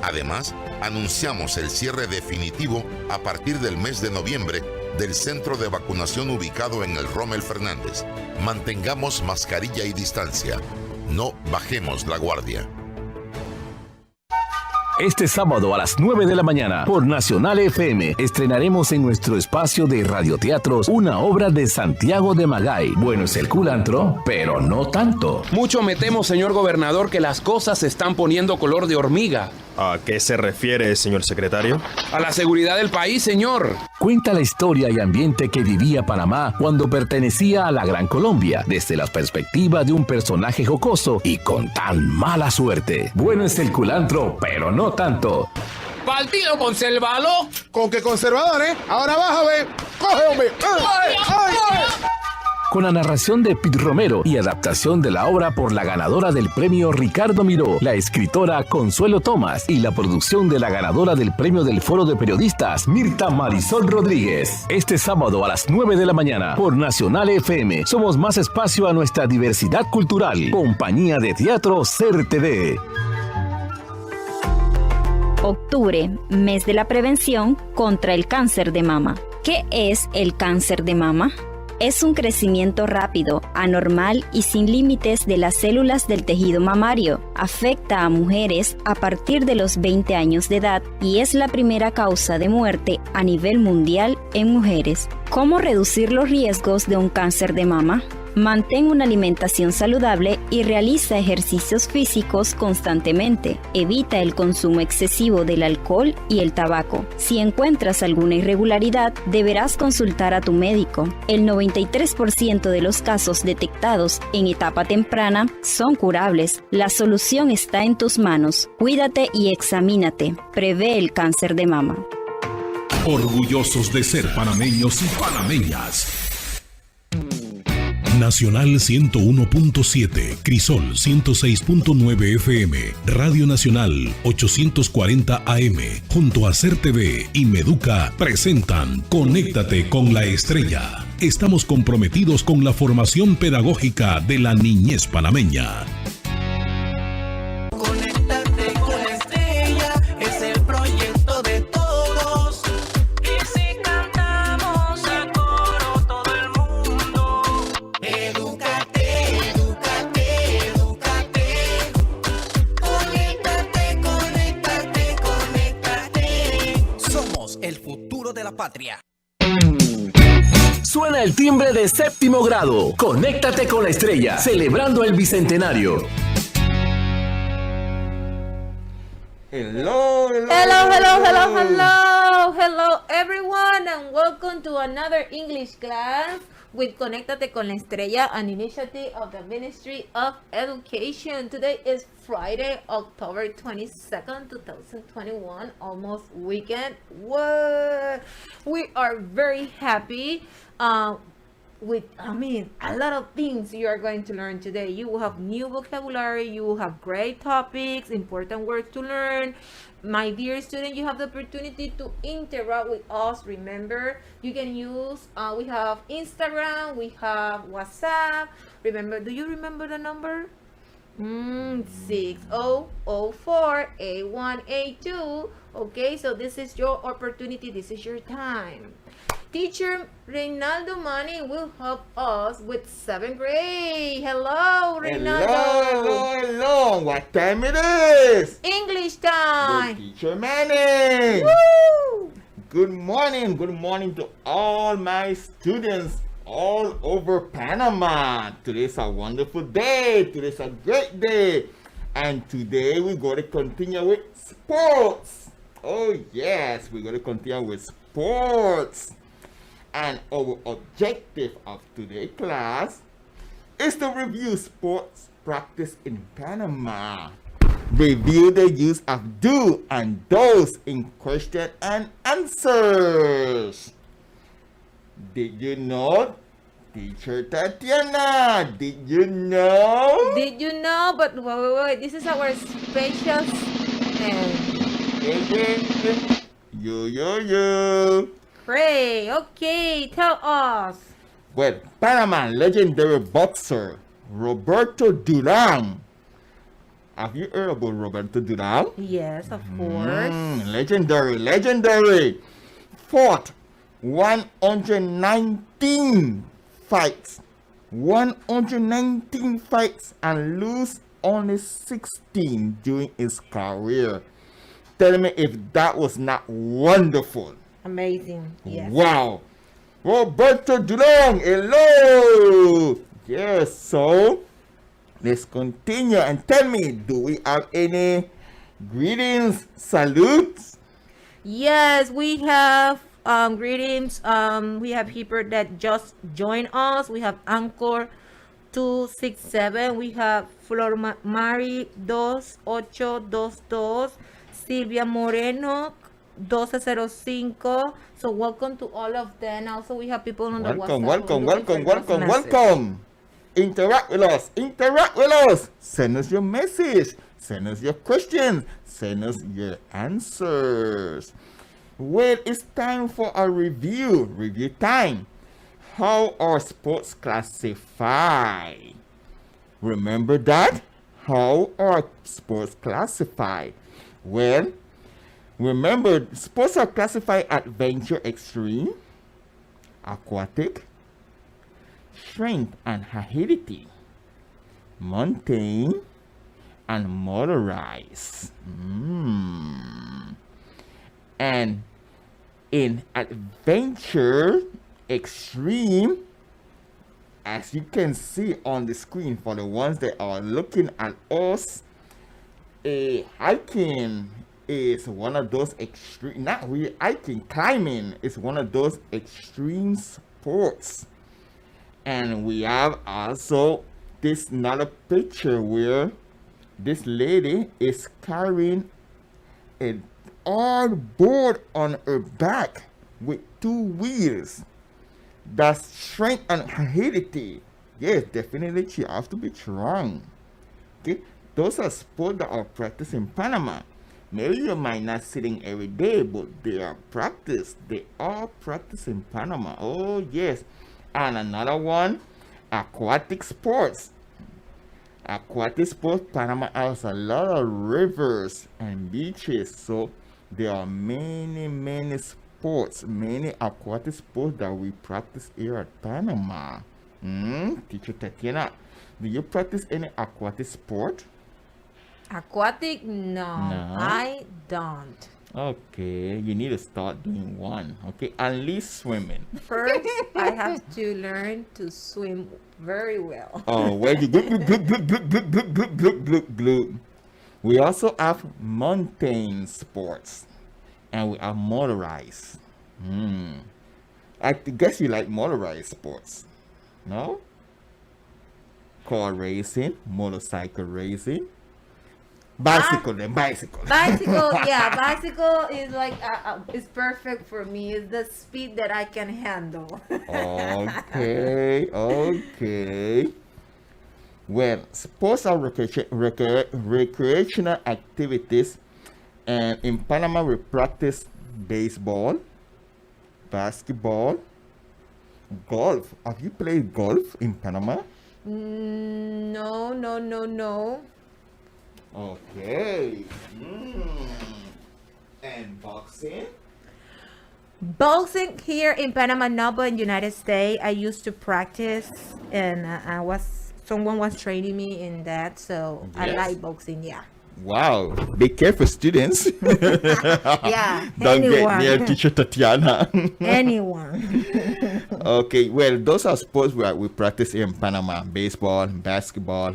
Además, anunciamos el cierre definitivo a partir del mes de noviembre del centro de vacunación ubicado en el Rommel Fernández. Mantengamos mascarilla y distancia. No bajemos la guardia. Este sábado a las 9 de la mañana por Nacional FM estrenaremos en nuestro espacio de radioteatros una obra de Santiago de Magay. Bueno, es el culantro, pero no tanto. Mucho me temo, señor gobernador, que las cosas se están poniendo color de hormiga. ¿A qué se refiere, señor secretario? A la seguridad del país, señor. Cuenta la historia y ambiente que vivía Panamá cuando pertenecía a la Gran Colombia, desde la perspectiva de un personaje jocoso y con tan mala suerte. Bueno, es el culantro, pero no tanto. Partido conservador. ¿Con qué conservador, eh? Ahora bájame. ¡Coge, hombre! ¡Ay, ay, ay! Con la narración de Pete Romero y adaptación de la obra por la ganadora del premio Ricardo Miró, la escritora Consuelo Tomás, y la producción de la ganadora del premio del Foro de Periodistas, Mirta Marisol Rodríguez. Este sábado a las 9 de la mañana por Nacional FM somos más espacio a nuestra diversidad cultural. Compañía de Teatro SER TV. Octubre, mes de la prevención contra el cáncer de mama. ¿Qué es el cáncer de mama? Es un crecimiento rápido, anormal y sin límites de las células del tejido mamario. Afecta a mujeres a partir de los 20 años de edad y es la primera causa de muerte a nivel mundial en mujeres. ¿Cómo reducir los riesgos de un cáncer de mama? Mantén una alimentación saludable y realiza ejercicios físicos constantemente. Evita el consumo excesivo del alcohol y el tabaco. Si encuentras alguna irregularidad, deberás consultar a tu médico. El 93% de los casos detectados en etapa temprana son curables. La solución está en tus manos. Cuídate y examínate. Prevé el cáncer de mama. Orgullosos de ser panameños y panameñas. Nacional 101.7, Crisol 106.9 FM, Radio Nacional 840 AM, junto a SER TV y Meduca presentan Conéctate con la Estrella. Estamos comprometidos con la formación pedagógica de la niñez panameña. Conéctate con la Estrella, es el proyecto de todos. Y si cantamos a coro todo el mundo. Edúcate, edúcate, edúcate. Conéctate, conéctate, conéctate. Somos el futuro de la patria. Suena el timbre de séptimo grado. Conéctate con la Estrella, celebrando el bicentenario. Hello, hello, hello, hello, hello, hello, hello, everyone, and welcome to another English class with Conéctate con la Estrella, an initiative of the Ministry of Education. Today is Friday, October 22nd, 2021, almost weekend. What? We are very happy with, a lot of things you are going to learn today. You will have new vocabulary, you will have great topics, important words to learn. My dear student, you have the opportunity to interact with us. Remember, you can use, we have Instagram, we have WhatsApp. Remember, do you remember the number? 60048182. Okay, so this is your opportunity, this is your time. Teacher Reynaldo Mani will help us with 7th grade. Hello, Reynaldo. Hello, hello. What time it is? English time. Good teacher Manny. Woo! Good morning to all my students all over Panama. Today's a wonderful day. Today's a great day. And today we're going to continue with sports. Oh yes, we're going to continue with sports. And our objective of today's class is to review sports practice in Panama. Review the use of do and does in question and answers. Did you know, Teacher Tatiana? Did you know? Did you know? But wait. This is our special. Yo. Great. Okay, tell us. Well, Panama legendary boxer Roberto Duran Have you heard about Roberto Duran? Yes, of course. Legendary. Fought 119 fights. 119 fights and lose only 16 during his career. Tell me if that was not wonderful. Amazing. Yes. Wow. Roberto Duran, hello. Yes, so let's continue and tell me, do we have any greetings, salutes? Yes, we have greetings. We have people that just joined us. We have Anchor 267. We have Flor Mari 2822. Silvia Moreno 1205. So welcome to all of them. Also, we have people on the WhatsApp. Welcome. Interact with us. Send us your message. Send us your questions. Send us your answers. Well, it's time for a review. Review time. How are sports classified? Remember that? How are sports classified? Well, remember, sports are classified adventure extreme, aquatic, strength and agility, mountain, and motorized. And in adventure extreme, as you can see on the screen for the ones that are looking at us, hiking is one of those extreme, not really hiking, climbing is one of those extreme sports. And we have also this another picture where this lady is carrying a hard board on her back with 2 wheels. That's strength and agility. Yes, definitely she has to be strong. Okay, those are sports that are practiced in Panama. Maybe you might not sitting every day, but they are practiced. They are practiced in Panama. Oh yes. And another one, aquatic sports. Aquatic sports, Panama has a lot of rivers and beaches, so there are many sports, many aquatic sports that we practice here at Panama. Teacher Tatiana, do you practice any aquatic sport? Aquatic? No, I don't. Okay, you need to start doing one. Okay, at least swimming. First, I have to learn to swim very well. Oh, well, you glue. We also have mountain sports, and we have motorized. I guess you like motorized sports, no? Car racing, motorcycle racing. Bicycle, yeah, bicycle is like it's perfect for me. It's the speed that I can handle. Okay. Well, sports are recreational activities, and in Panama we practice baseball, basketball, golf. Have you played golf in Panama? No. Okay. And boxing? Boxing here in Panama, no, but in United States, I used to practice, and someone was training me in that, so yes. I like boxing, yeah. Wow, be careful, students. Yeah, don't get near teacher Tatiana. Anyone. Okay, well, those are sports we practice in Panama: baseball, basketball,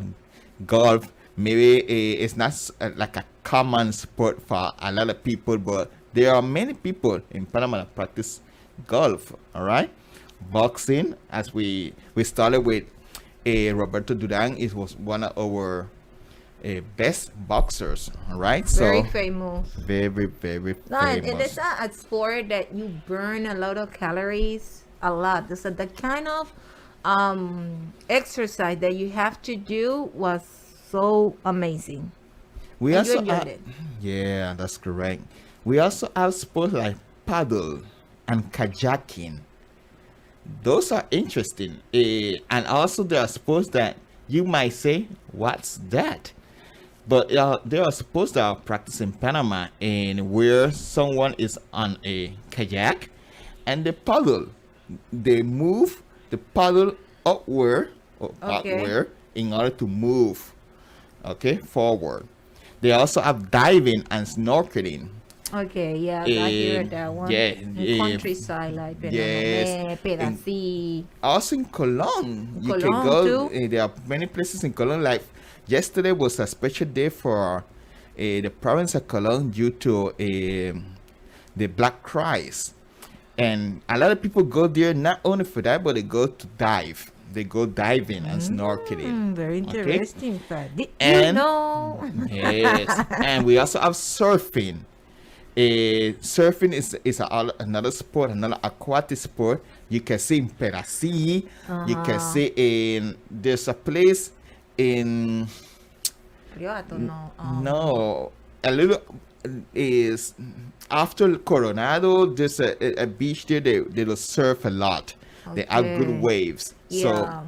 golf. Maybe it's not like a common sport for a lot of people, but there are many people in Panama that practice golf. All right, boxing. As we started with Roberto Duran, it was one of our best boxers. All right, very famous. Very famous. And it's a sport that you burn a lot of calories, a lot. So the kind of exercise that you have to do was so amazing. We also yeah, that's correct. We also have sports like paddle and kayaking. Those are interesting. And also there are sports that you might say, what's that? But there are sports that are practiced in Panama, and where someone is on a kayak and they paddle. They move the paddle upward or backward in order to move, forward. They also have diving and snorkeling. Okay, yeah, I heard that one. Yeah, in countryside, like Pedasí. Also in Cologne, you can Cologne go. too? There are many places in Cologne. Like yesterday was a special day for the province of Cologne due to the Black Christ, and a lot of people go there not only for that, but they go to dive. They go diving and snorkeling. Very interesting. Did And- you know? Yes, and we also have surfing. Surfing is another sport, another aquatic sport. You can see in Pedasí. You can see in there's a place in no a little is after Coronado. There's a beach there. They will surf a lot. They have good Okay. waves. Yeah. So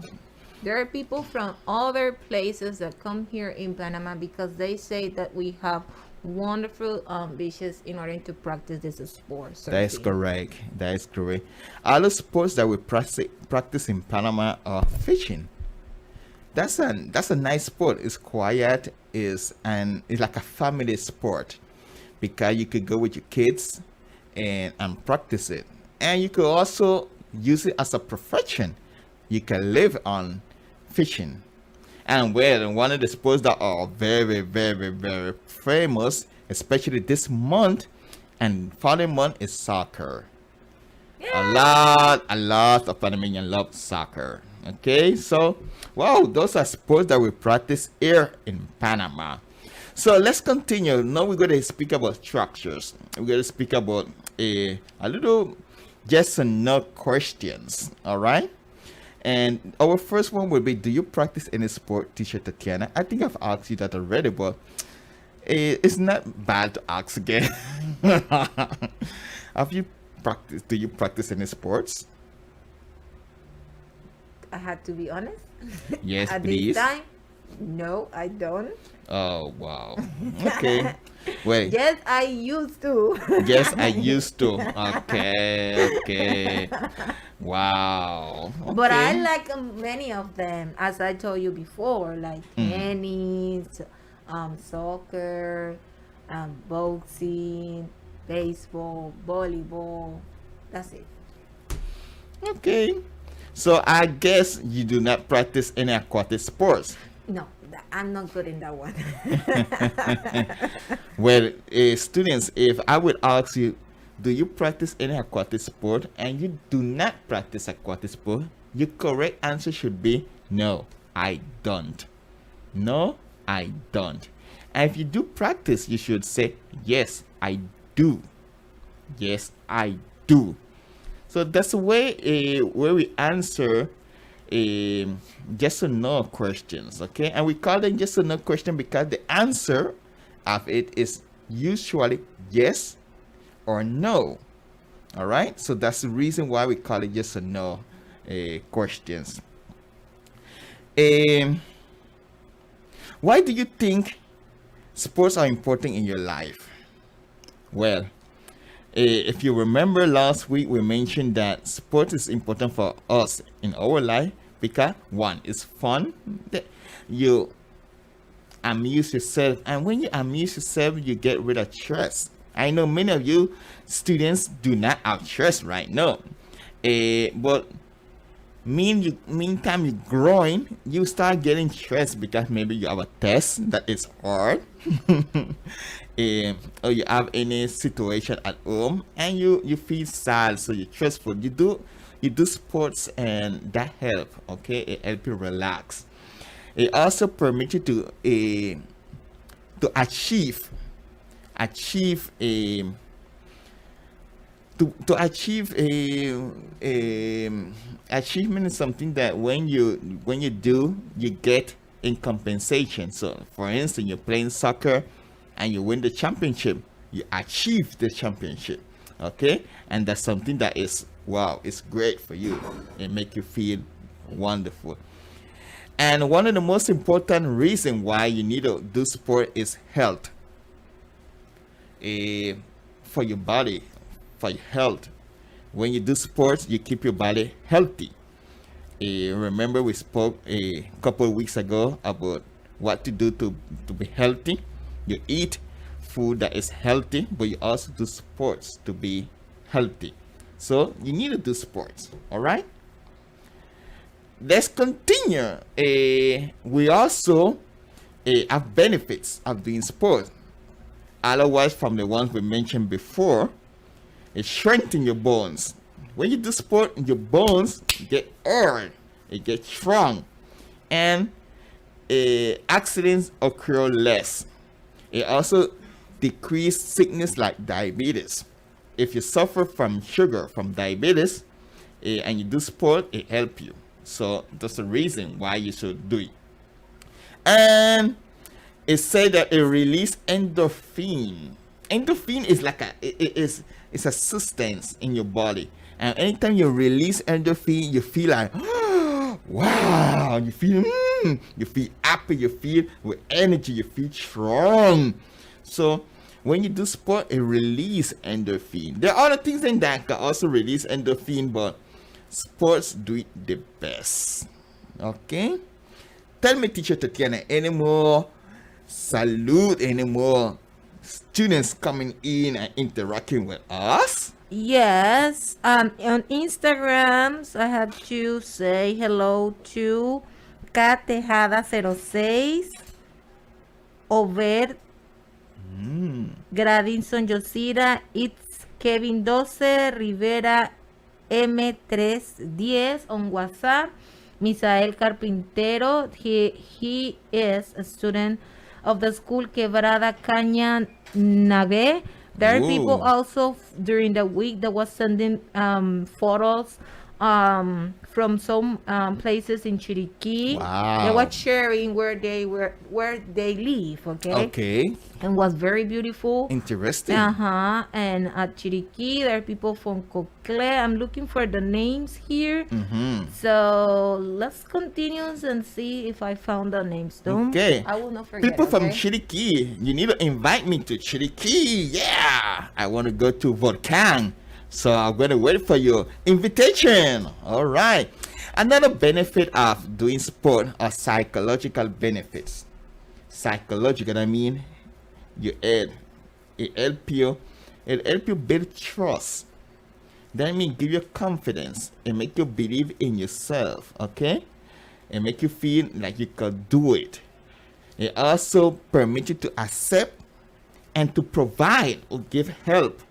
There are people from other places that come here in Panama because they say that we have wonderful beaches in order to practice this sport. that is surfing. correct. That is correct. Other sports that we practice in Panama are fishing. That's a nice sport. It's quiet. It's like a family sport because you could go with your kids and practice it, and you could also use it as a profession. You can live on fishing. And one of the sports that are very, very, very famous, especially this month and following month, is soccer. A lot of Panamanians love soccer. Okay, so wow, those are sports that we practice here in Panama. So let's continue. Now we're going to speak about structures. We're going to speak about a little yes and no questions. All right. And our first one will be, do you practice any sport, teacher Tatiana? I think I've asked you that already, but it's not bad to ask again. Do you practice any sports? I had to be honest. Yes, At please. this time, no, I don't. Oh, wow. Okay. Wait. Yes, I used to. Yes, I used to. Okay. Wow. But I Okay. like many of them, as I told you before, like tennis, soccer, boxing, baseball, volleyball. That's it. Okay. So I guess you do not practice any aquatic sports. No, I'm not good in that one. Well, students, if I would ask you, do you practice any aquatic sport, and you do not practice aquatic sport, your correct answer should be no, I don't. No, I don't. And if you do practice, you should say yes, I do. Yes, I do. So that's the way where we answer yes or no questions, okay? And we call them yes or no question because the answer of it is usually yes or no. All right, so that's the reason why we call it yes or no questions. Why do you think sports are important in your life? Well, if you remember last week, we mentioned that sport is important for us in our life because one, it's fun. You amuse yourself, and when you amuse yourself, you get rid of stress. I know many of you students do not have stress right now, but meantime you're growing, you start getting stressed because maybe you have a test that is hard. Or you have any situation at home and you feel sad, so you're stressful. You do sports and that help. Okay, it helps you relax. It also permits you to achieve a achievement is something that when you do, you get in compensation. So for instance, you're playing soccer and you win the championship, you achieve the championship, okay? And that's something that is, wow, it's great for you. It makes you feel wonderful. And one of the most important reasons why you need to do sport is health. For your body, for your health. When you do sports, you keep your body healthy. Remember we spoke a couple of weeks ago about what to do to be healthy. You eat food that is healthy, but you also do sports to be healthy. So you need to do sports, all right? Let's continue. We also have benefits of doing sports. Otherwise, from the ones we mentioned before, it strengthens your bones. When you do sport, your bones get hard, it gets strong, and accidents occur less. It also decreases sickness like diabetes. If you suffer from sugar, from diabetes, and you do sport, it helps you. So that's the reason why you should do it. And it said that it releases endorphin. Endorphin is like it's a substance in your body. And anytime you release endorphin, you feel like, oh, wow, you feel happy, you feel with energy, you feel strong. So when you do sport, it releases endorphin. There are other things in that can also release endorphin, but sports do it the best. Okay? Tell me, Teacher Tatiana, any more salute, any more students coming in and interacting with us? Yes. On Instagrams, I have to say hello to Catejada06, Over, Gradinson Yosira, It's Kevin 12, Rivera M310 on WhatsApp, Misael Carpintero, he is a student of the school Quebrada Caña Nave. There are people also during the week that was sending photos from some places in Chiriquí. Wow. They were sharing where they live, okay? And was very beautiful. Interesting. And at Chiriquí, there are people from Cocle. I'm looking for the names here. So let's continue and see if I found the names. Okay. I will not forget. People from Chiriquí, you need to invite me to Chiriquí. Yeah. I want to go to Volcan. So I'm going to wait for your invitation. All right. Another benefit of doing sport are psychological benefits. Psychological, I mean, it help you build trust. That means give you confidence and make you believe in yourself, okay? And make you feel like you can do it. It also permits you to accept and to provide or give help.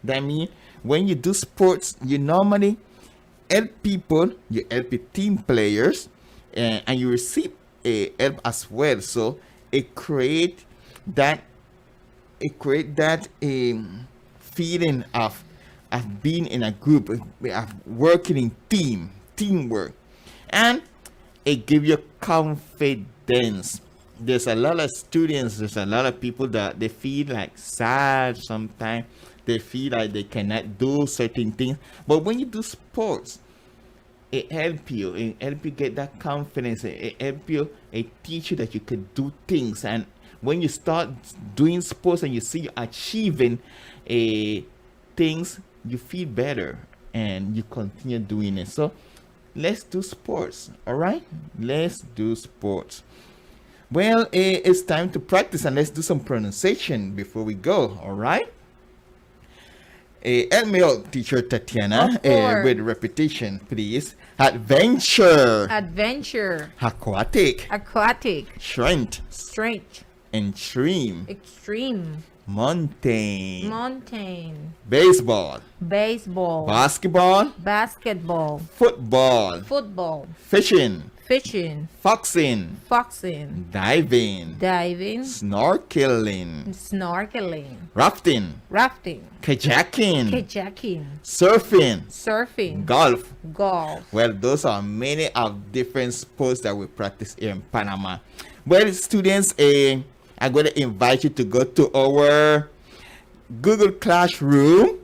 That means when you do sports, you normally help people, you help your team players, and you receive help as well. So it create that feeling of being in a group, of working in teamwork, and it gives you confidence. There's a lot of students, there's a lot of people that they feel like sad sometimes. They feel like they cannot do certain things. But when you do sports, it helps you. It helps you get that confidence. It helps you. It teaches you that you can do things. And when you start doing sports and you see you achieving things, you feel better and you continue doing it. So let's do sports. All right? Let's do sports. Well, it's time to practice, and let's do some pronunciation before we go. All right? Help me out, Teacher Tatiana, with repetition, please. Adventure. Aquatic. Strength. Extreme. Mountain. Baseball. Basketball. Football. Fishing. Foxing. Diving. Snorkeling. Rafting. Kayaking. Surfing. Golf. Well, those are many of different sports that we practice here in Panama. Well, students, I'm going to invite you to go to our Google Classroom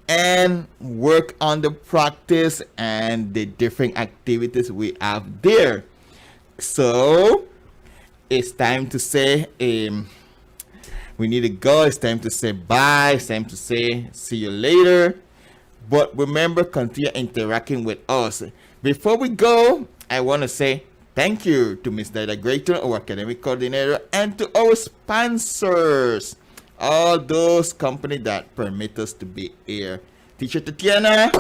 and work on the practice and the different activities we have there. So it's time to say we need to go. It's time to say bye. It's time to say see you later. But remember, continue interacting with us. Before we go, I want to say thank you to Ms. Dida Grayton, our academic coordinator, and to our sponsors, all those companies that permit us to be here. Teacher Tatiana.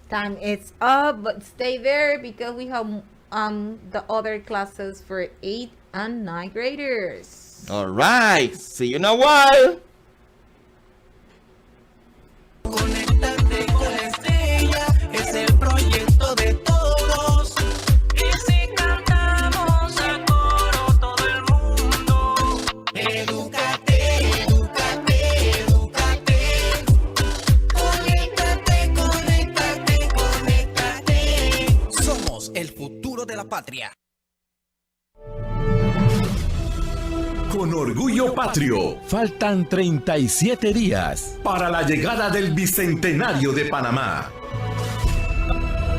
Time is up, but stay there because we have the other classes for 8 and 9 graders. All right. See you in a while. Conéctate con la estrella, es el proyecto de todos. Y si cantamos a coro todo el mundo, edúcate, edúcate, edúcate. Conéctate, conéctate, conéctate. Somos el futuro de la patria. Con orgullo patrio, faltan 37 días para la llegada del Bicentenario de Panamá.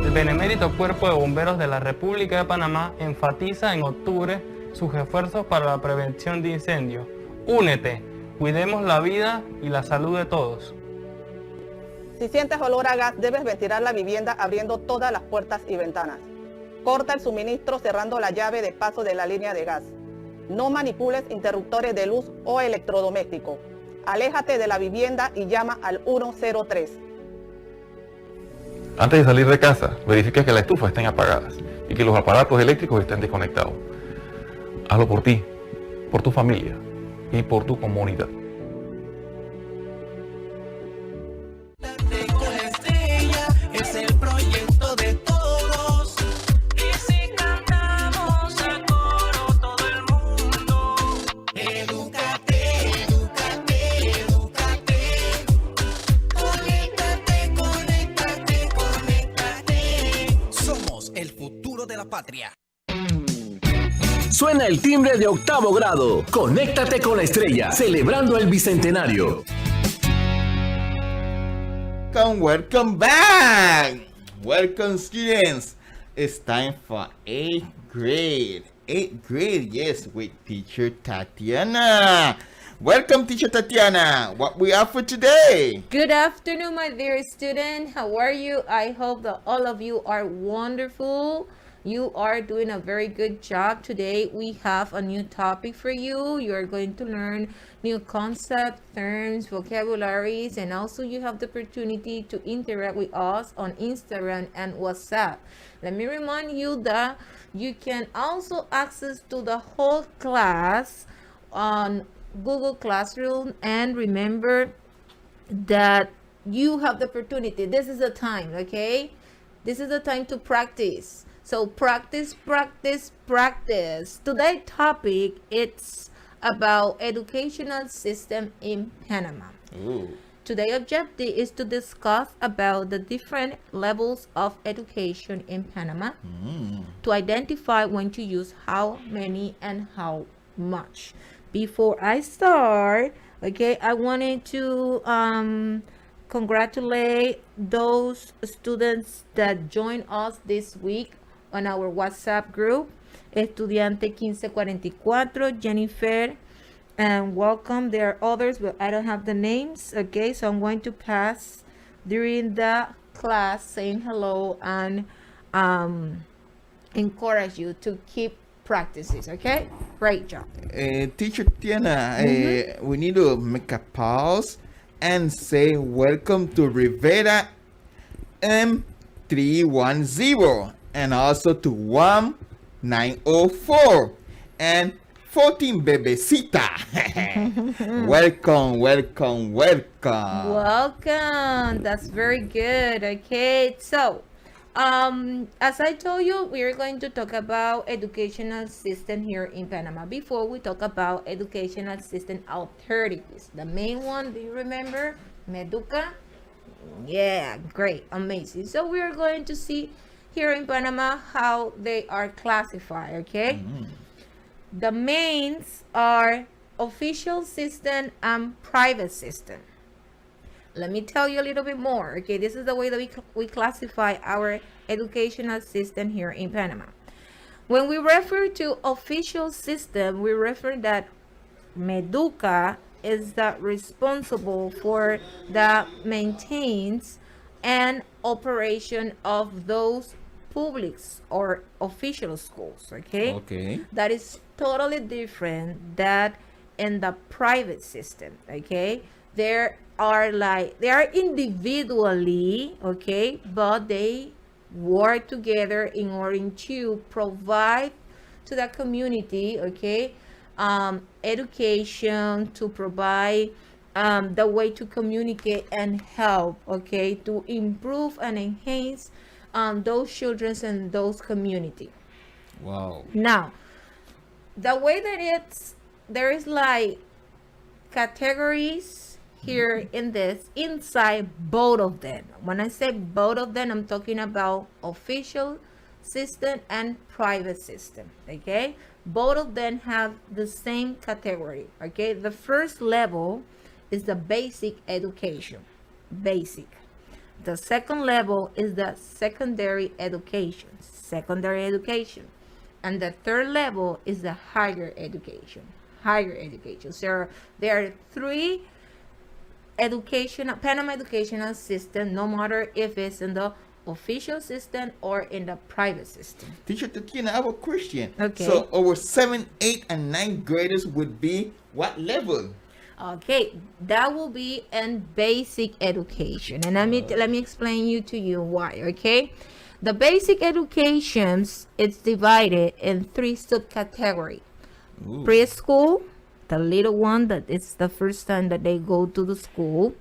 El Benemérito Cuerpo de Bomberos de la República de Panamá enfatiza en octubre sus esfuerzos para la prevención de incendios. Únete, cuidemos la vida y la salud de todos. Si sientes olor a gas, debes ventilar la vivienda abriendo todas las puertas y ventanas. Corta el suministro cerrando la llave de paso de la línea de gas. No manipules interruptores de luz o electrodomésticos. Aléjate de la vivienda y llama al 103. Antes de salir de casa, verifica que las estufas estén apagadas y que los aparatos eléctricos estén desconectados. Hazlo por ti, por tu familia y por tu comunidad. Con la estrella es el proyecto de todos. Y si cantamos a coro todo el mundo, edúcate, edúcate, edúcate. Conéctate, conéctate, conéctate. Somos el futuro de la patria. Suena el timbre de 8º grado. Conéctate con la estrella, celebrando el Bicentenario. Welcome back. Welcome, students. It's time for 8th grade. 8th grade, yes, with Teacher Tatiana. Welcome, Teacher Tatiana. What we have for today? Good afternoon, my dear student. How are you? I hope that all of you are wonderful. You are doing a very good job. Today we have a new topic for you. You are going to learn new concepts, terms, vocabularies, and also you have the opportunity to interact with us on Instagram and WhatsApp. Let me remind you that you can also access to the whole class on Google Classroom, and remember that you have the opportunity. This is the time, okay? This is the time to practice. So practice, practice, practice. Today's topic, it's about educational system in Panama. Ooh. Today's objective is to discuss about the different levels of education in Panama, to identify when to use how many and how much. Before I start, okay, I wanted to congratulate those students that joined us this week on our WhatsApp group. Estudiante 1544, Jennifer, and welcome. There are others, but I don't have the names. Okay, so I'm going to pass during the class saying hello and encourage you to keep practices. Okay, great job. Teacher Tatiana, we need to make a pause and say welcome to Rivera M310 and also to 1904 and 14 Bebecita. Welcome, welcome, welcome. Welcome. That's very good. Okay, so as I told you, we are going to talk about educational system here in Panama. Before we talk about educational system alternatives, the main one, do you remember? Meduca? Yeah, great, amazing. So we are going to see here in Panama how they are classified, okay? The mains are official system and private system. Let me tell you a little bit more, okay? This is the way that we classify our educational system here in Panama. When we refer to official system, we refer that Meduca is the responsible for the maintenance and operation of those public or official schools. Okay. That is totally different that in the private system. Okay. They are individually, okay, but they work together in order to provide to the community, okay, education, to provide the way to communicate and help, okay, to improve and enhance those children and those community. Wow. Now, the way that there is like categories here in this, inside both of them. When I say both of them, I'm talking about official system and private system. Okay, both of them have the same category. Okay, the first level is the basic education, basic. The second level is the secondary education, and the third level is the higher education. So there are three Panama educational system, no matter if it's in the official system or in the private system. Teacher Tatiana, I have a question. Okay. So our 7, 8, and 9 graders would be what level? Okay, that will be in basic education, and let me explain to you why. Okay, the basic educations, it's divided in 3 subcategories. Preschool, the little one that it's the first time that they go to the school.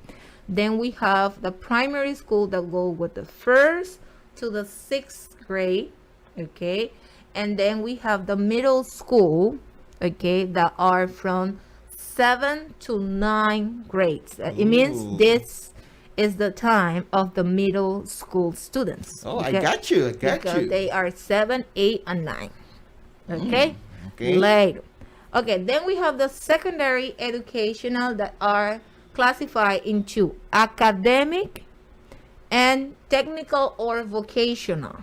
Then we have the primary school that go with the 1st to the 6th grade, okay, and then we have the middle school, okay, that are from 7 to 9 grades. It means this is the time of the middle school students. Oh, okay? I got you. Because they are 7, 8, and 9. Okay. Okay. Later. Okay. Then we have the secondary educational that are classified into academic and technical or vocational.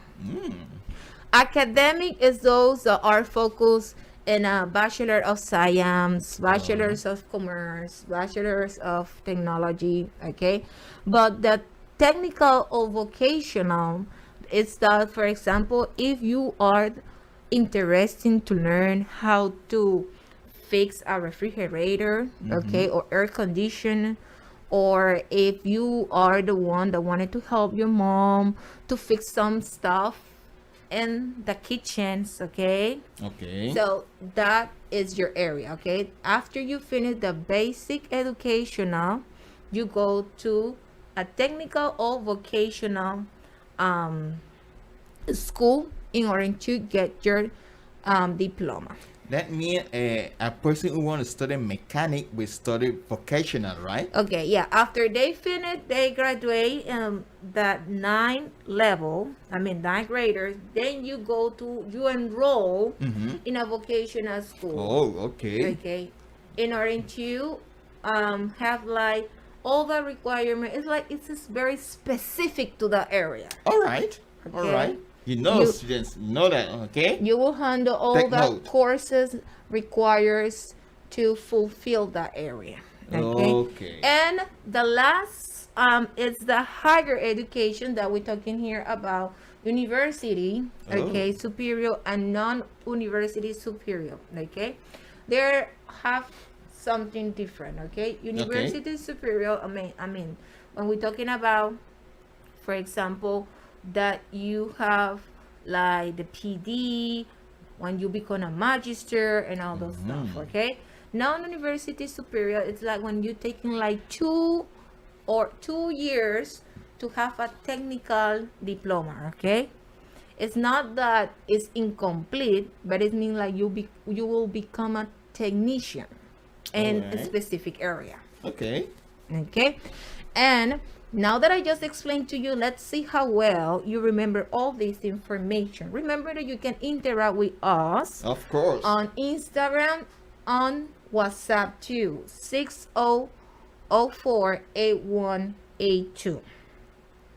Academic is those that are focused in a Bachelor of Science, Bachelors of Commerce, Bachelors of Technology, okay? But the technical or vocational is that, for example, if you are interested to learn how to fix a refrigerator, okay, or air conditioner, or if you are the one that wanted to help your mom to fix some stuff in the kitchens, okay? Okay. So that is your area, okay? After you finish the basic educational, you go to a technical or vocational school in order to get your diploma. That means a person who wants to study mechanic will study vocational, right? Okay, yeah. After they finish, they graduate that 9th graders, then you enroll in a vocational school. Oh, okay. Okay. In order to have like all the requirement, it's just very specific to the area. All right. Okay? All right. Students know that, okay? You will handle all the courses requires to fulfill that area. Okay. And the last is the higher education that we're talking here about, university, okay, superior and non-university superior, okay? They have something different, okay? University superior, I mean, when we're talking about, for example, that you have like the PD when you become a magister and all those stuff, okay? Non-university superior, it's like when you're taking like 2 years to have a technical diploma, okay? It's not that it's incomplete, but it means like you will become a technician in a specific area. Okay. And now that I just explained to you, let's see how well you remember all this information. Remember that you can interact with us, of course, on Instagram, on WhatsApp too, 60048182.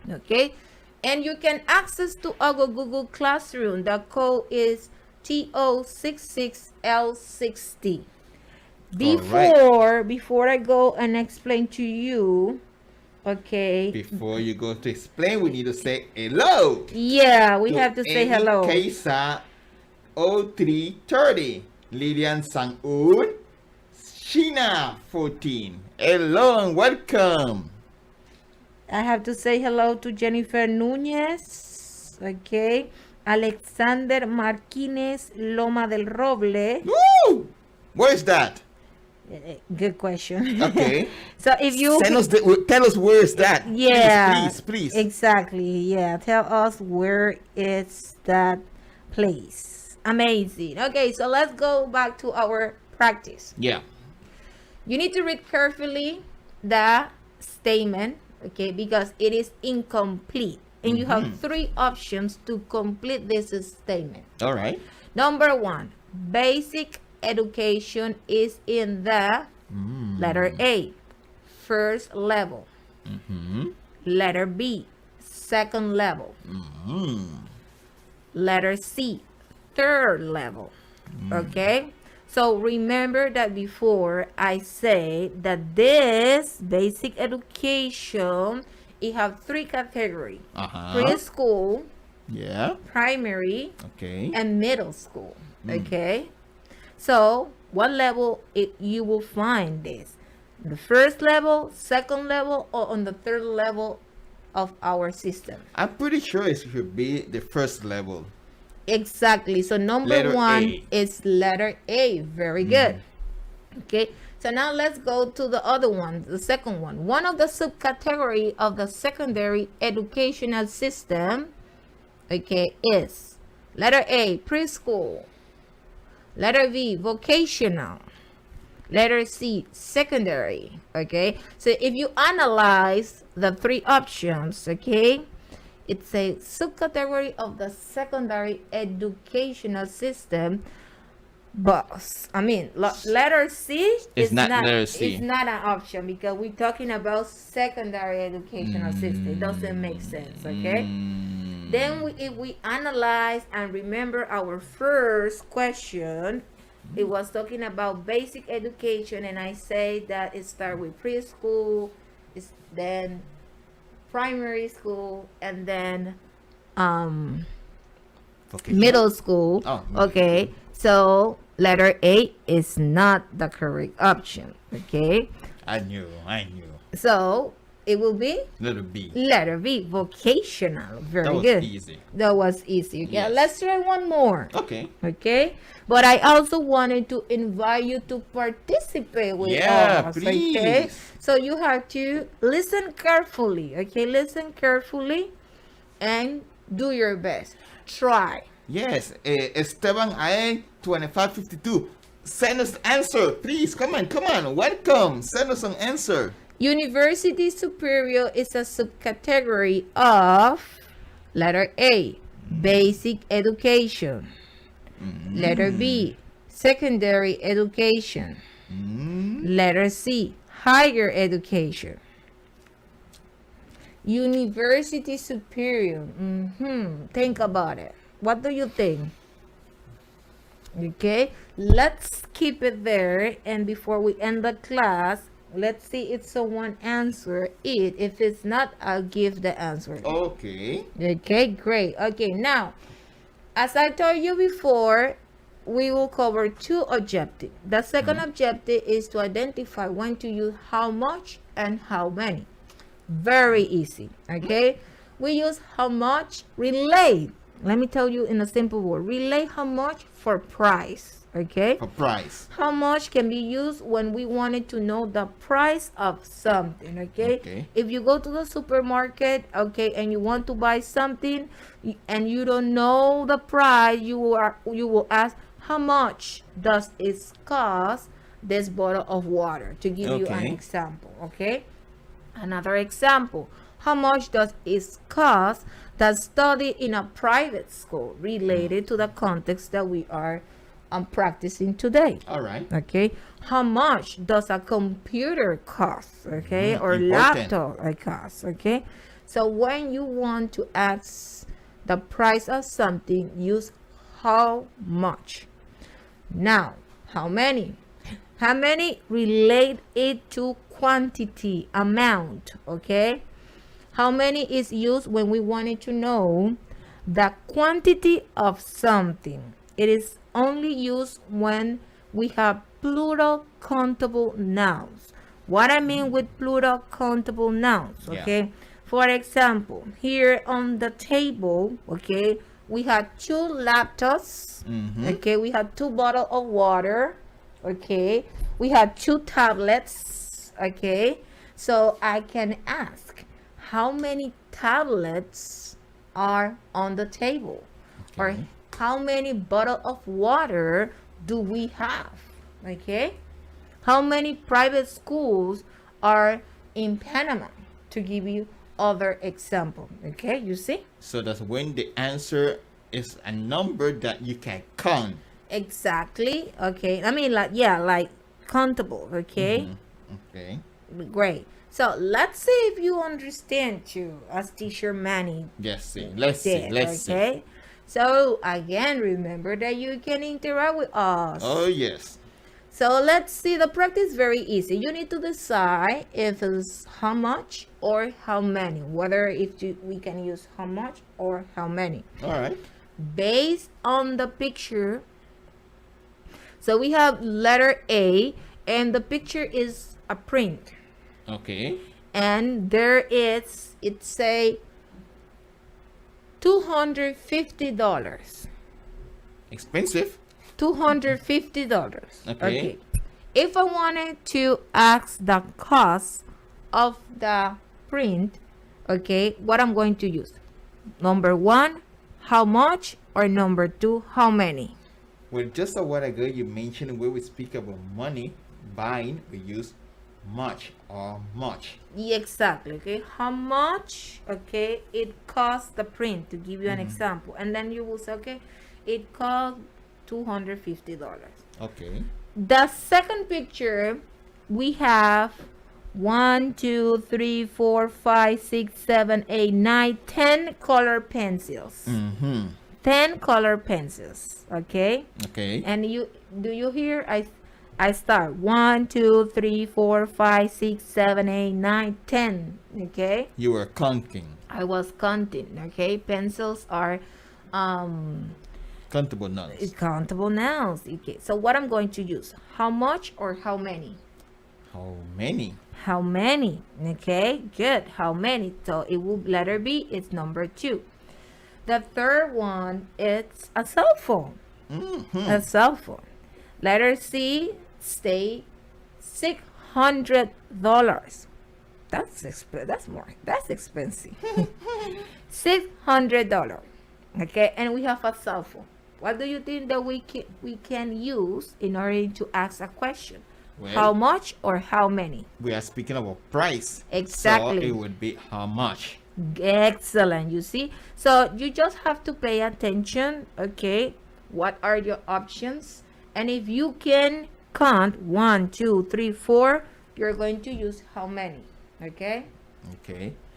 Okay, and you can access to our Google Classroom. The code is TO66L60. Before I go and explain to you, okay. Before you go to explain, we need to say hello. Yeah, we have to say hello. Kaisa 0330, Lilian Sang-un, Sheena 14. Hello and welcome. I have to say hello to Jennifer Núñez, okay. Alexander Marquínez Loma del Roble. Woo! Where is that? Good question. Okay. So if you tell us where is that? Yeah. Please. Exactly. Yeah. Tell us where is that place. Amazing. Okay. So let's go back to our practice. Yeah. You need to read carefully the statement, okay, because it is incomplete. And you have 3 options to complete this statement. All right. Number 1, basic education is in the letter A, first level. Letter B, second level. Letter C, third level. Okay? So remember that before I say that this basic education, it have 3 categories. Preschool, primary, and middle school. Okay? So, what level you will find this? The first level, second level, or on the third level of our system? I'm pretty sure it should be the first level. Exactly. So number Letter 1 A. is letter A. Very good. Okay. So now let's go to the other one, the second one. One of the subcategory of the secondary educational system, okay, is letter A, preschool. Letter B, vocational. Letter C, secondary. Okay. So if you analyze the 3 options, okay, it's a subcategory of the secondary educational system. But I mean, letter C is not letter C. It's not an option because we're talking about secondary educational system. It doesn't make sense, okay? Then if we analyze and remember our first question, it was talking about basic education, and I say that it starts with preschool, then primary school, and then middle school. Okay, so letter A is not the correct option. Okay, I knew. So it will be letter B. Letter B, vocational. Very good. That was easy. That was easy. Yes. Yeah, let's try one more. Okay. Okay, but I also wanted to invite you to participate with us. Please. Okay, so you have to listen carefully. Okay, listen carefully and do your best. Try. Yes, Esteban A 2552. Send us answer, please. Come on. Welcome. Send us an answer. University Superior is a subcategory of letter A, basic education. Letter B, secondary education. Letter C, higher education. University Superior. Think about it. What do you think? Okay, let's keep it there, and before we end the class, let's see if someone answer it. If it's not, I'll give the answer. Okay. Okay, great. Okay, now, as I told you before, we will cover 2 objectives. The second objective is to identify when to use how much and how many. Very easy. Okay, we use how much, relate. Let me tell you in a simple word. Relate how much for price. Okay, for price. How much can be used when we wanted to know the price of something. Okay, if you go to the supermarket, okay, and you want to buy something and you don't know the price, you will ask, how much does it cost this bottle of water, to give you an example. Okay, another example, how much does it cost that study in a private school, related to the context that we are practicing today. All right. Okay, how much does a computer cost? Okay, or laptop cost? Okay, so when you want to ask the price of something, use how much. Now, how many? How many relate it to quantity, amount, okay? How many is used when we wanted to know the quantity of something. It is only used when we have plural countable nouns. What I mean with plural countable nouns, okay? Yeah. For example, here on the table, okay, we have 2 laptops, okay, we have 2 bottles of water, okay, we have 2 tablets, okay, so I can ask, how many tablets are on the table? Okay. Or how many bottles of water do we have? Okay, how many private schools are in Panama, to give you other example. Okay, you see? So that's when the answer is a number that you can count. Exactly. Okay, I mean, like, yeah, like countable. Okay. Okay, great. So let's see if you understand too, as teacher Manny. Yes, see. Let's see. So again, remember that you can interact with us. Oh yes. So let's see, the practice very easy. You need to decide if it's how much or how many, whether we can use how much or how many. All right. Based on the picture. So we have letter A, and the picture is a print. Okay. And there is, it say $250. Expensive. $250. Okay. If I wanted to ask the cost of the print, okay, what I'm going to use? Number 1, how much? Or number 2, how many? Well, just a while ago you mentioned when we speak about money, buying, we use much or much. Yeah, exactly. Okay, how much, okay, it costs the print, to give you an example. And then you will say, okay, it costs $250. Okay. The second picture, we have 1, 2, 3, 4, 5, 6, 7, 8, 9, 10 color pencils. 10 color pencils. Okay. Okay. And do you hear? I start 1, 2, 3, 4, 5, 6, 7, 8, 9, 10. Okay. You were counting. I was counting. Okay. Pencils are countable nouns. Countable nouns. Okay. So what I'm going to use? How much or how many? How many? How many? Okay. Good. How many? So it will, letter B is number 2. The third one, it's a cell phone. A cell phone. Letter C, stay $600. That's expensive. $600. Okay, and we have a cell phone. What do you think that we can use in order to ask a question? Well, how much or how many? We are speaking about price. Exactly. So it would be how much. Excellent. You see, so you just have to pay attention. Okay, what are your options? And if you can count 1, 2, 3, 4, you're going to use how many. Okay.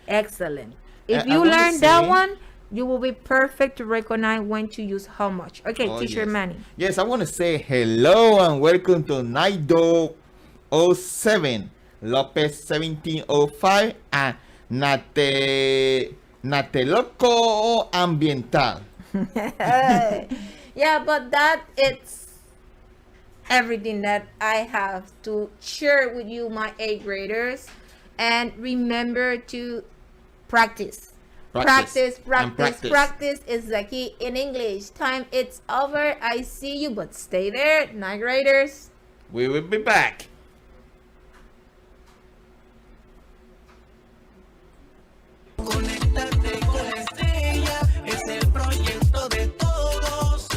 Excellent. If you learn that one, you will be perfect to recognize when to use how much. Okay, teacher Manny. Yes, I want to say hello and welcome to Naido 07, Lopez 1705, and Nateloco Ambiental. Yeah, but that it's everything that I have to share with you, my 8th graders. And remember to practice. Practice is the key in English. Time it's over. I see you, but stay there, 9th graders. We will be back. Conéctate con la estrella, es el proyecto de todos.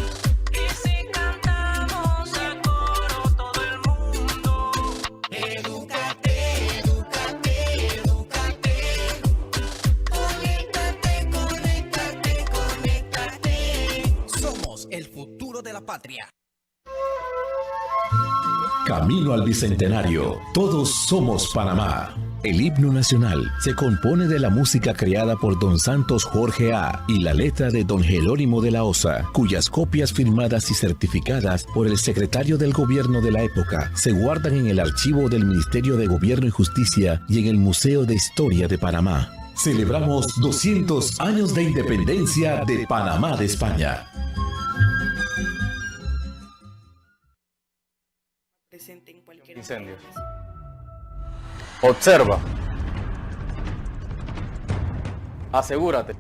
Y si cantamos a coro todo el mundo, edúcate, edúcate, edúcate. Conéctate, conéctate, conéctate. Somos el futuro de la patria. Camino al Bicentenario. Todos somos Panamá. El himno nacional se compone de la música creada por Don Santos Jorge A. y la letra de Don Jerónimo de la Osa, cuyas copias firmadas y certificadas por el secretario del gobierno de la época se guardan en el archivo del Ministerio de Gobierno y Justicia y en el Museo de Historia de Panamá. Celebramos 200 años de independencia de Panamá de España. Incendios. Observa. Asegúrate.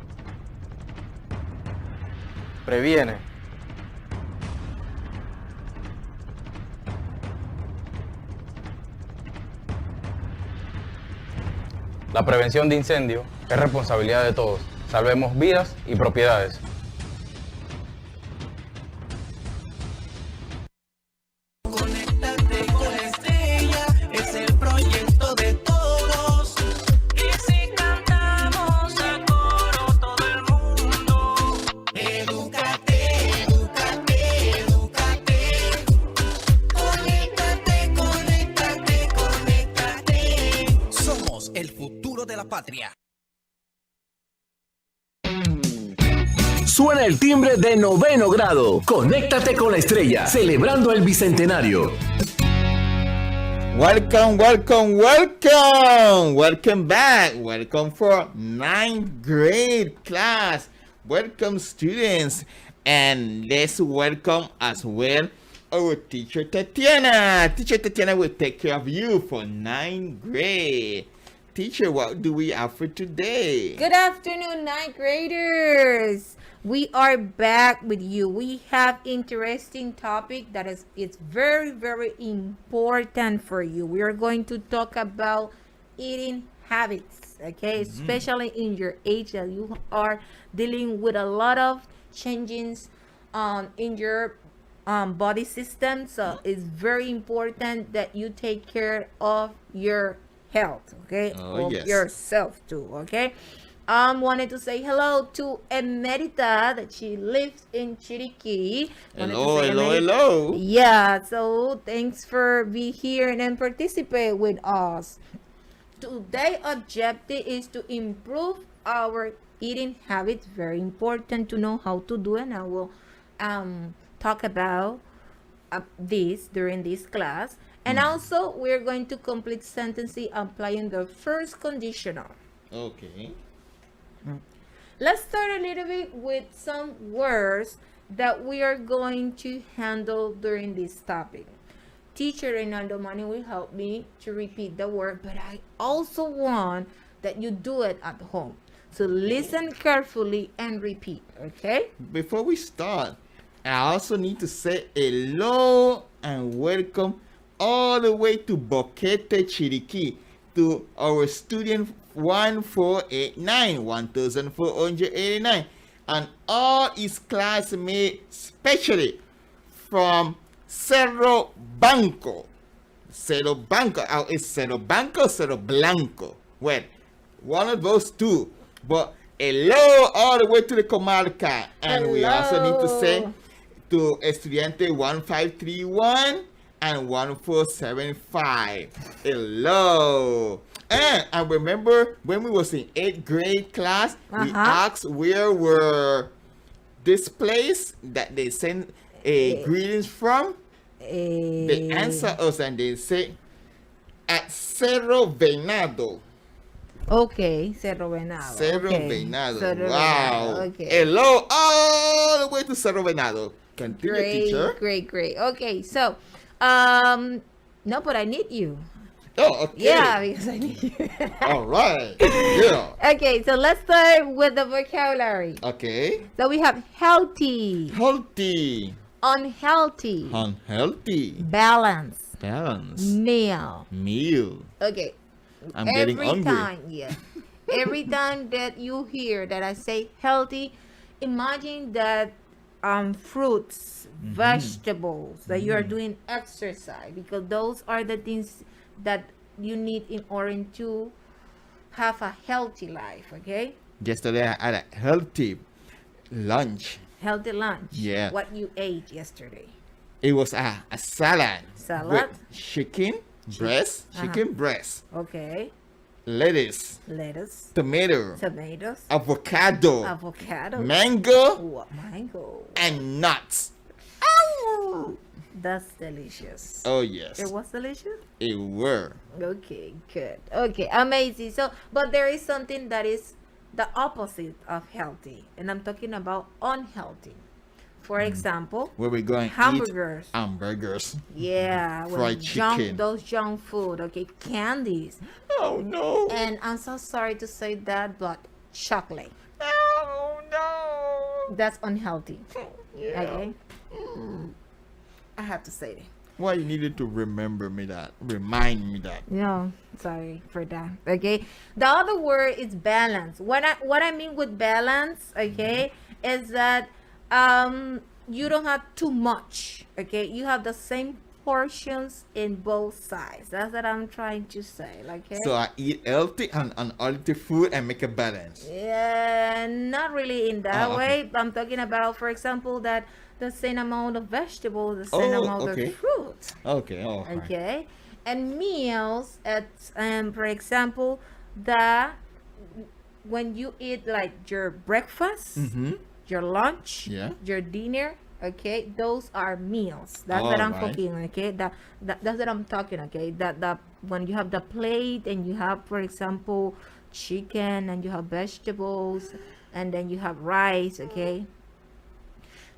Previene. La prevención de incendios es responsabilidad de todos. Salvemos vidas y propiedades. Conéctate con Estrella, es el proyecto de todos. Y si cantamos a coro todo el mundo, edúcate, edúcate, edúcate. Conéctate, conéctate, conéctate. Somos el futuro de la patria. Suena el timbre de 9º grado. Conéctate con la estrella, celebrando el Bicentenario. Welcome, welcome, welcome. Welcome back. Welcome for 9th grade class. Welcome, students. And let's welcome as well our teacher Tatiana. Teacher Tatiana will take care of you for 9th grade. Teacher, what do we have for today? Good afternoon, 9th graders. We are back with you. We have interesting topic that is it's very, very important for you. We are going to talk about eating habits, okay? Especially in your age that you are dealing with a lot of changes in your body system. So it's very important that you take care of your health, okay? Of yourself too, okay? Wanted to say hello to Emerita that she lives in Chiriquí. Hello. Yeah, so thanks for being here and participate with us. Today's objective is to improve our eating habits. Very important to know how to do it, and I will talk about this during this class. And also, we're going to complete sentences applying the first conditional. Okay. Let's start a little bit with some words that we are going to handle during this topic. Teacher Reynaldo Mani will help me to repeat the word, but I also want that you do it at home. So listen carefully and repeat, okay? Before we start, I also need to say hello and welcome all the way to Boquete, Chiriquí, to our student 1489, and all his classmates, especially from Cerro Blanco. Cerro Blanco. Is Cerro Blanco or Cerro Blanco? Well, one of those two. But hello all the way to the Comarca. And we also need to say to Estudiante 1531 and 1475. Hello. And I remember when we was in 8th grade class, we asked where were this place that they sent greetings from. They answer us and they say at Cerro Venado. Okay, Cerro Venado. Cerro Venado. Wow. Okay. Hello all the way to Cerro Venado. Continue, teacher. Great. Okay, so no, but I need you. Oh, okay. Yeah, because I need you. All right. Yeah. Okay, so let's start with the vocabulary. Okay. So we have healthy, Healthy. unhealthy, Unhealthy. balance, Balance. meal. Meal. Okay. I'm getting hungry. Every time that you hear that I say healthy, imagine that fruits, vegetables, that you are doing exercise, because those are the things that you need in order to have a healthy life, okay? Yesterday I had a healthy lunch. Healthy lunch. Yeah. What you ate yesterday. It was a salad. Salad. With chicken breast. Chicken breast. Okay. Lettuce. Tomatoes. Avocado. Mango. Mango. And nuts. Oh, that's delicious. Oh, yes. It was delicious? It were. Okay, good. Okay, amazing. So, but there is something that is the opposite of healthy, and I'm talking about unhealthy. For example, where we going? Hamburgers. Eat hamburgers. Yeah. Fried chicken. Those junk food. Okay, candies. Oh no. And I'm so sorry to say that, but chocolate. Oh no. That's unhealthy. Yeah. Okay. I have to say that. Why you needed to remind me that? No, sorry for that. Okay. The other word is balance. What I mean with balance, okay, is that you don't have too much. Okay, you have the same portions in both sides. That's what I'm trying to say. Okay. So I eat healthy and unhealthy food and make a balance. Yeah, not really in that way. Okay. I'm talking about, for example, that the same amount of vegetables, the same amount of fruit. Okay. Oh, okay. And meals, for example, when you eat like your breakfast, your lunch, your dinner, okay, those are meals. That's what I'm talking. Okay, that's what I'm talking. Okay, that when you have the plate and you have, for example, chicken and you have vegetables and then you have rice. Okay.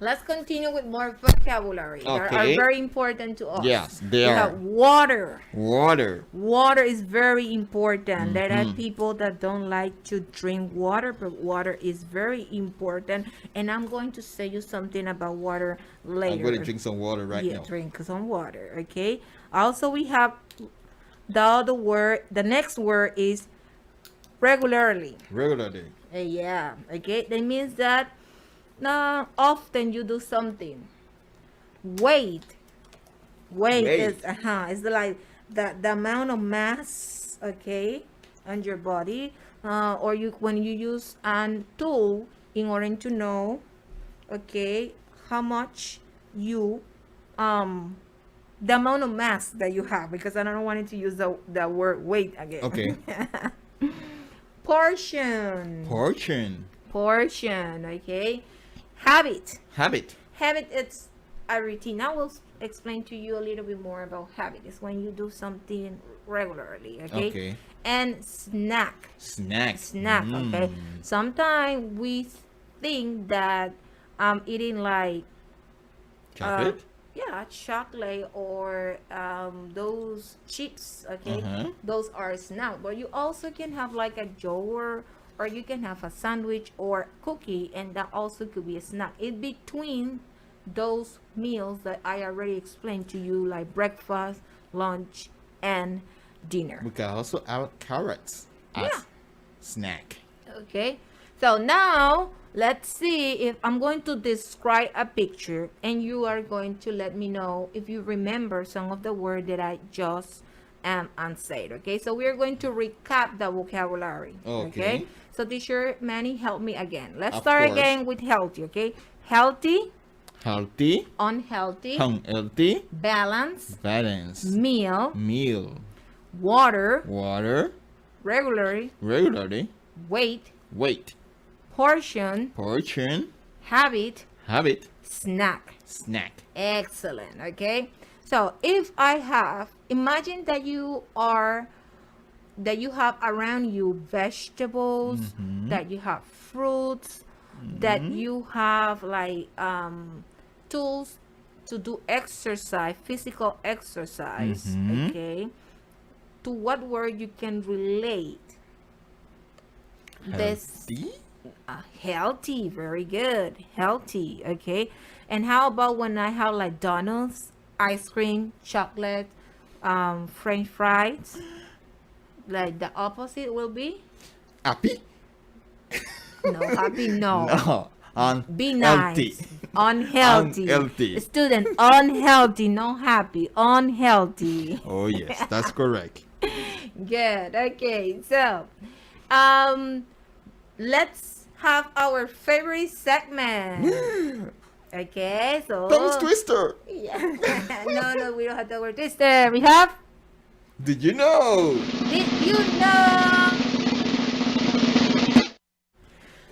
Let's continue with more vocabulary that are very important to us. Yes, they are. Have water. Water is very important. There are people that don't like to drink water, but water is very important. And I'm going to say you something about water later. I'm going to drink some water now. Yeah, drink some water, okay? Also, we have the other word. The next word is regularly. Yeah, okay? That means that often you do something. Weight is it's like the amount of mass, okay, on your body, or when you use a tool in order to know, okay, how much you the amount of mass that you have, because I don't want to use the word weight again. Okay. Portion, okay. Habit, it's a routine. I will explain to you a little bit more about habit. It's when you do something regularly, okay? And snack. Okay. Sometimes we think that eating like chocolate, chocolate or those chips, okay, those are snack. But you also can have like a yogurt, or you can have a sandwich or cookie, and that also could be a snack. In between those meals that I already explained to you, like breakfast, lunch, and dinner. We can also add carrots as snack. Okay, so now let's see if I'm going to describe a picture, and you are going to let me know if you remember some of the words that I just said. Okay, so we're going to recap the vocabulary. Okay, so teacher Manny, help me again. Let's start again with healthy. Okay, healthy, unhealthy, balance, meal, water, regularly, weight, portion, habit, snack. Excellent. Okay, so if imagine that you have around you vegetables, that you have fruits, that you have like tools to do exercise, physical exercise, okay? To what word you can relate this? Healthy, very good. Healthy, okay? And how about when I have like donuts, ice cream, chocolate, French fries? Like the opposite will be? Happy? No, happy, no. Be nice. Unhealthy. Student, unhealthy, not happy. Unhealthy. Oh, yes, that's correct. Good. Okay, so let's have our favorite segment. Okay, so Tongue twister. yeah. No, we don't have the word twister. We have. Did you know? Did you know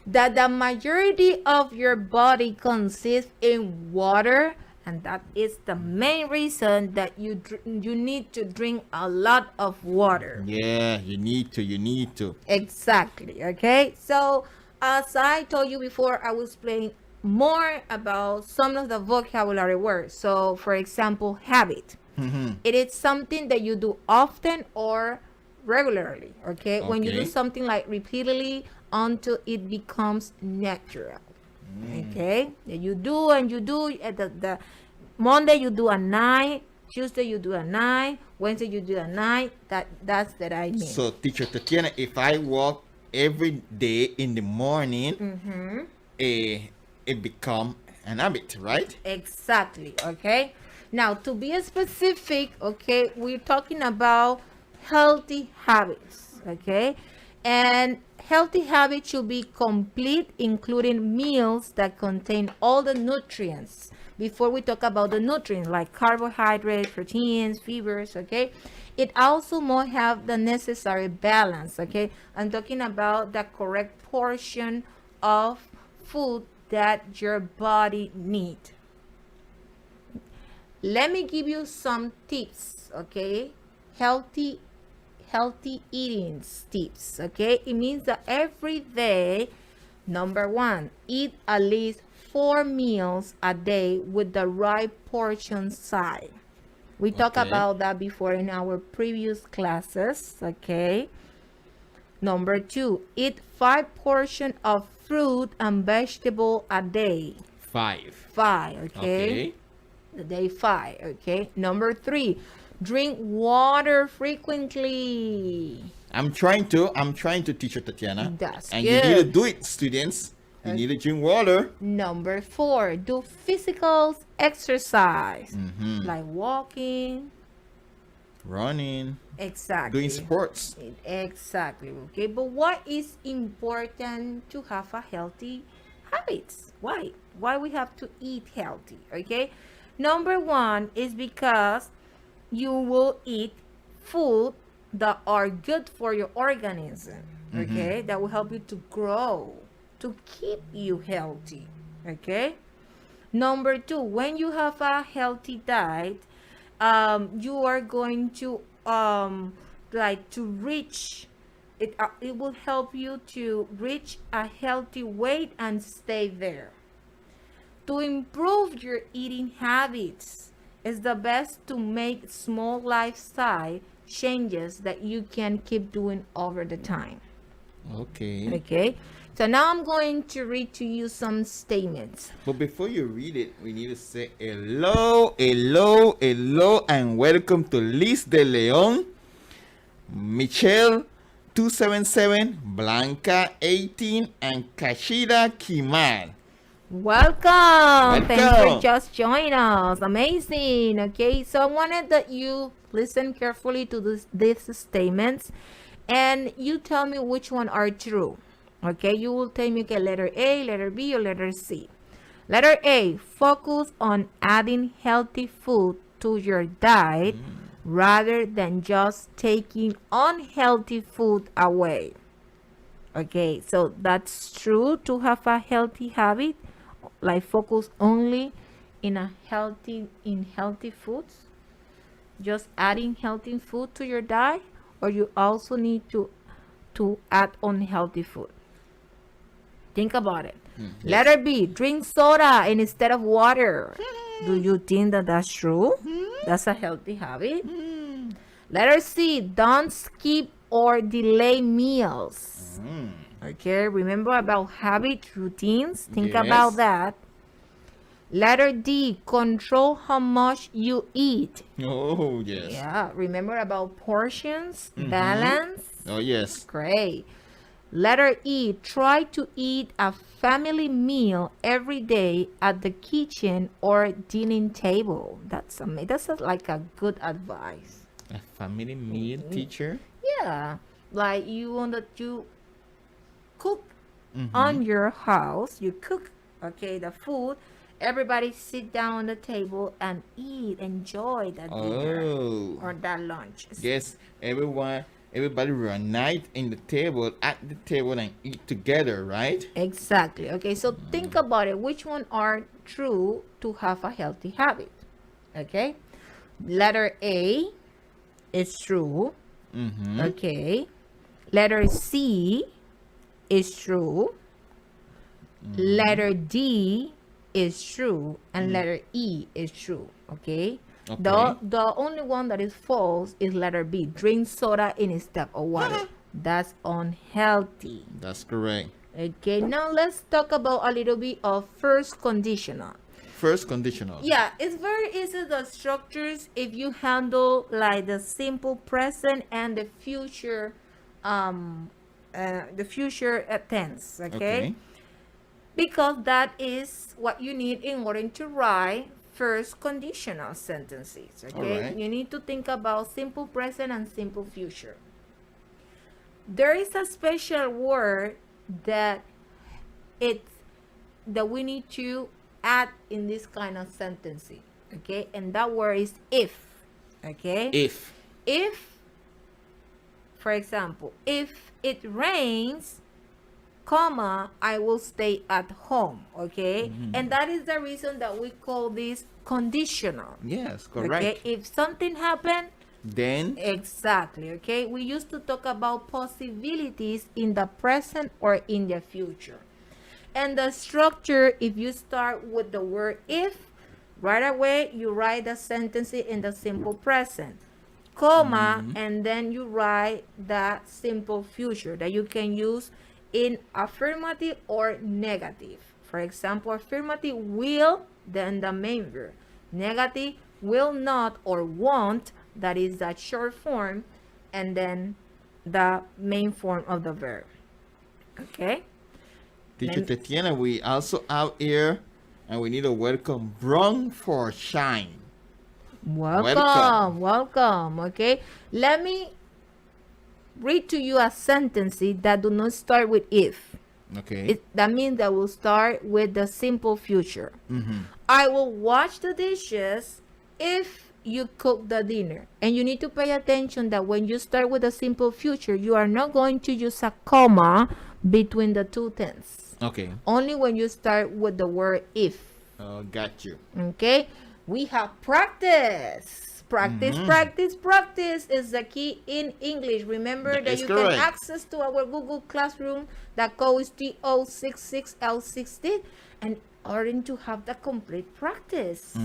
that the majority of your body consists in water, and that is the main reason that you need to drink a lot of water. Yeah, you need to. Exactly. Okay, so as I told you before, I will explain more about some of the vocabulary words. So for example, habit. It is something that you do often or regularly. Okay, when you do something like repeatedly until it becomes natural. Okay, you do and you do. The Monday you do at 9, Tuesday you do at 9, Wednesday you do at 9. That's that I mean. So Teacher Tatiana, if I walk every day in the morning, it become an habit, right? Exactly. Okay, now to be specific, okay, we're talking about healthy habits. Okay, and healthy habits should be complete, including meals that contain all the nutrients. Before we talk about the nutrients like carbohydrates, proteins, fibers, okay, it also must have the necessary balance. Okay, I'm talking about the correct portion of food that your body needs. Let me give you some tips. Okay, healthy eating tips. Okay, it means that every day, number 1, eat at least 4 meals a day with the right portion size. We talked about that before in our previous classes. Okay, number 2, eat 5 portions of fruit and vegetable a day. 5. Okay, the day 5. Okay, number 3, drink water frequently. I'm trying to, Teacher Tatiana. That's and good. You need to do it, students. You need to drink water. Number 4, do physical exercise, like walking, running. Exactly. Doing sports. Exactly. Okay, but what is important to have a healthy habits? Why we have to eat healthy? Okay, number 1 is because you will eat food that are good for your organism. Okay, that will help you to grow, to keep you healthy. Okay, number 2, when you have a healthy diet, you are going to to reach it. It will help you to reach a healthy weight and stay there. To improve your eating habits, it's the best to make small lifestyle changes that you can keep doing over the time. Okay, so now I'm going to read to you some statements. But before you read it, we need to say hello, and welcome to Liz de Leon, Michelle 277, Blanca 18, and Kashida Kimal. Welcome. Thanks for just joining us. Amazing. Okay, so I wanted that you listen carefully to these statements and you tell me which one are true. Okay, you will tell me, okay, letter A, letter B, or letter C. Letter A, focus on adding healthy food to your diet rather than just taking unhealthy food away. Okay, so that's true to have a healthy habit, like focus only in healthy foods, just adding healthy food to your diet, or you also need to add unhealthy food. Think about it. Letter B, drink soda instead of water. Do you think that that's true? That's a healthy habit. Letter C, don't skip or delay meals. Okay, remember about habit routines? Think about that. Letter D, control how much you eat. Oh, yes. Yeah, remember about portions, balance. Oh, yes. Great. Letter E, try to eat a family meal every day at the kitchen or dining table. That's like a good advice. A family meal, teacher? Yeah, like you want to cook on your house. You cook, okay, the food, everybody sit down on the table and eat, enjoy that dinner or that lunch. Yes, everybody reunite in the table, at the table, and eat together, right? Exactly. Okay, so think about it. Which one are true to have a healthy habit? Okay, letter A is true. Okay, letter C is true. Letter D is true, and letter E is true. Okay. The only one that is false is letter B. Drink soda instead of water. That's unhealthy. That's correct. Okay, now let's talk about a little bit of first conditional. First conditional. Yeah, it's very easy, the structures, if you handle like the simple present and the future tense. Okay? Because that is what you need in order to write first conditional sentences. Okay, right. You need to think about simple present and simple future. There is a special word that we need to add in this kind of sentences. Okay, and that word is if. Okay, if, for example, if it rains, comma, I will stay at home. Okay, and that is the reason that we call this conditional. Yes, correct. Okay, if something happened, then exactly. Okay, we used to talk about possibilities in the present or in the future. And the structure, if you start with the word if, right away you write the sentence in the simple present, comma, and then you write that simple future that you can use in affirmative or negative. For example, affirmative will, then the main verb. Negative, will not or won't, that is that short form, and then the main form of the verb. Okay? Teacher Tatiana, we also out here, and we need a welcome Brung for Shine. Welcome. Okay? Let me read to you a sentence that do not start with if. Okay. That means that will start with the simple future. I will wash the dishes if you cook the dinner. And you need to pay attention that when you start with the simple future, you are not going to use a comma between the two tenses. Okay. Only when you start with the word if. Got you. Okay. We have practice. Practice is the key in English. Remember that you can access to our Google Classroom. That code is TO66L16, and order to have the complete practice.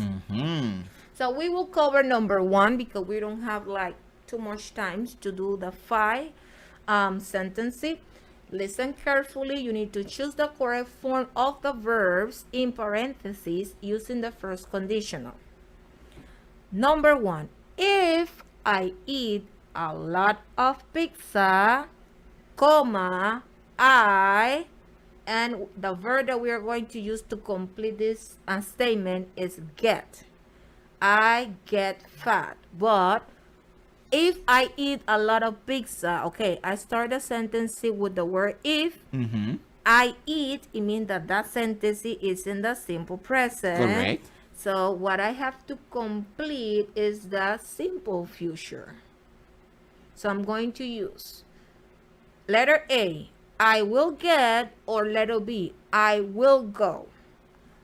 So we will cover number 1 because we don't have like too much time to do the 5 sentences. Listen carefully. You need to choose the correct form of the verbs in parentheses using the first conditional. Number 1, if I eat a lot of pizza, comma, I, and the verb that we are going to use to complete this statement is get. I get fat. But if I eat a lot of pizza, okay, I start the sentence with the word if. I eat, it means that sentence is in the simple present. Correct. So what I have to complete is the simple future. So I'm going to use letter A, I will get, or letter B, I will go.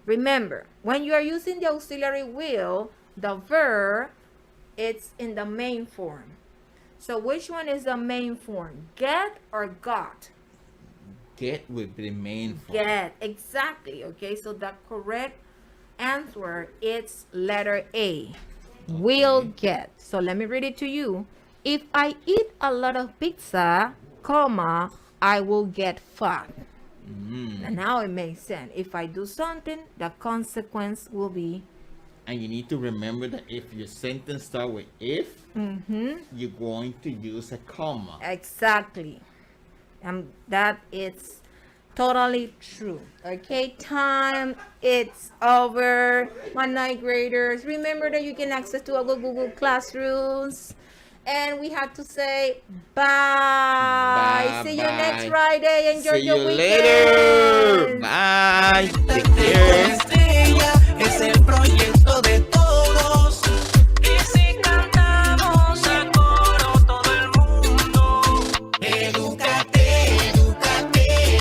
Remember, when you are using the auxiliary will, the verb, it's in the main form. So which one is the main form? Get or got? Get would be the main form. Get, exactly. Okay, so the correct answer is letter A, will get. So let me read it to you. If I eat a lot of pizza, comma, I will get fat. And now it makes sense. If I do something, the consequence will be. And you need to remember that if your sentence starts with if, you're going to use a comma. Exactly. And that is totally true. Okay, time, it's over. My ninth graders, remember that you can access to our Google Classrooms. And we have to say bye. See you next Friday. Enjoy your weekend. See you later. Bye. Take care.